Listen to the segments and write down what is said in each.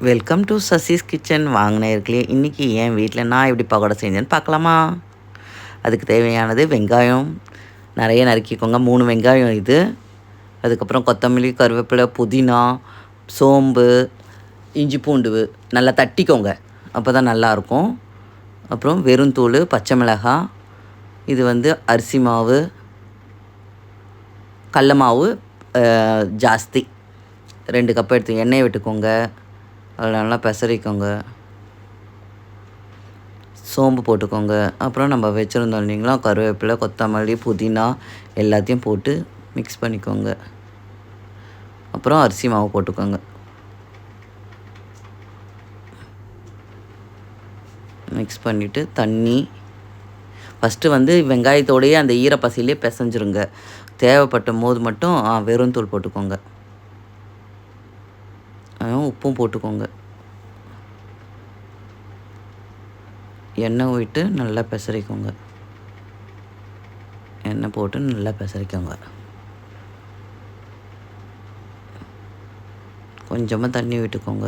Welcome to Sasi's kitchen. வாங்கினே இன்றைக்கி என் வீட்டில் நான் எப்படி பக்கோடா செஞ்சேன்னு பார்க்கலாமா? அதுக்கு தேவையானது வெங்காயம் நிறைய நறுக்கிக்கோங்க, 3 வெங்காயம் இது. அதுக்கப்புறம் கொத்தமல்லி, கருவேப்பிலை, புதினா, சோம்பு, இஞ்சி பூண்டு நல்லா தட்டிக்கோங்க, அப்போ தான் நல்லாயிருக்கும். அப்புறம் வெறும் தூள், பச்சை மிளகாய், இது அரிசி மாவு, கடல மாவு ஜாஸ்தி 2 கப் எடுத்து எண்ணெயை விட்டுக்கோங்க. அதில் நல்லா பெசரிக்கோங்க. சோம்பு போட்டுக்கோங்க. அப்புறம் நம்ம வச்சுருந்தோம் இல்லைங்களா, கருவேப்பிலை, கொத்தமல்லி, புதினா எல்லாத்தையும் போட்டு மிக்ஸ் பண்ணிக்கோங்க. அப்புறம் அரிசி மாவு போட்டுக்கோங்க. மிக்ஸ் பண்ணிவிட்டு தண்ணி ஃபஸ்ட்டு வெங்காயத்தோடையே அந்த ஈரப்பசையிலே பிசைஞ்சிருங்க. தேவைப்பட்ட போது மட்டும் வெறும் தூள் போட்டுக்கோங்க. உப்பும் போட்டுக்கோங்க. எண்ணெய் விட்டு நல்லா பெசரிக்கோங்க. எண்ணெய் போட்டு நல்லா பெசரிக்கோங்க. கொஞ்சமாக தண்ணி விட்டுக்கோங்க.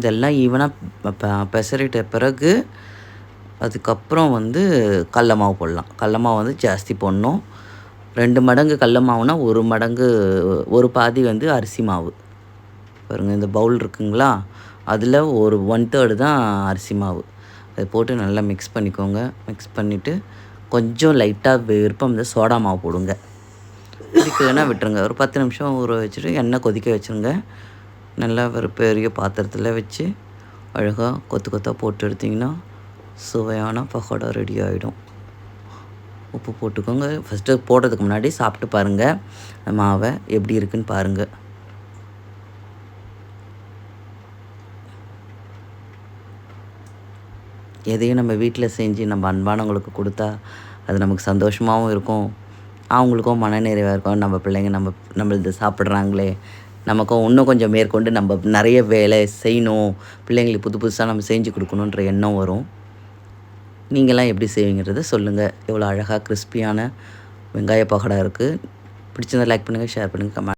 இதெல்லாம் ஈவனாக பெசரிட்ட பிறகு அதுக்கப்புறம் கடல மாவு போடலாம். கடல மாவு ஜாஸ்தி போடணும். 2 மடங்கு கடல மாவுனா 1 மடங்கு, ஒரு பாதி அரிசி மாவு. பாருங்கள், இந்த பவுல் இருக்குங்களா, அதில் ஒரு 1/3 தான் அரிசி மாவு. அதை போட்டு நல்லா மிக்ஸ் பண்ணிக்கோங்க. மிக்ஸ் பண்ணிவிட்டு கொஞ்சம் லைட்டாக விருப்பம் சோடா மாவு போடுங்க. கொதிக்கலைன்னா விட்டுருங்க. ஒரு 10 நிமிஷம் ஊற வச்சுட்டு எண்ணெய் கொதிக்க வச்சுருங்க. நல்லா ஒரு பெரிய பாத்திரத்தில் வச்சு அழகாக கொத்து கொத்தாக போட்டு எடுத்திங்கன்னா சுவையான பக்கோடா ரெடி ஆகிடும். உப்பு போட்டுக்கோங்க. ஃபஸ்ட்டு போடுறதுக்கு முன்னாடி சாப்பிட்டு பாருங்கள், மாவை எப்படி இருக்குன்னு பாருங்கள். எதையும் நம்ம வீட்டில் செஞ்சு நம்ம அன்பானவங்களுக்கு கொடுத்தா அது நமக்கு சந்தோஷமாகவும் இருக்கும், அவங்களுக்கும் மனநிறைவாக இருக்கும். நம்ம பிள்ளைங்க நம்மளது சாப்பிட்றாங்களே, நமக்கும் இன்னும் கொஞ்சம் மேற்கொண்டு நம்ம நிறைய வேலை செய்யணும், பிள்ளைங்களுக்கு புது புதுசாக நம்ம செஞ்சு கொடுக்கணுன்ற எண்ணம் வரும். நீங்களாம் எப்படி செய்வீங்கிறத சொல்லுங்கள். எவ்வளோ அழகாக கிறிஸ்பியான வெங்காய பக்கோடா இருக்குது. பிடிச்சிருந்தா லைக் பண்ணுங்கள், ஷேர் பண்ணுங்கள், கமெண்ட்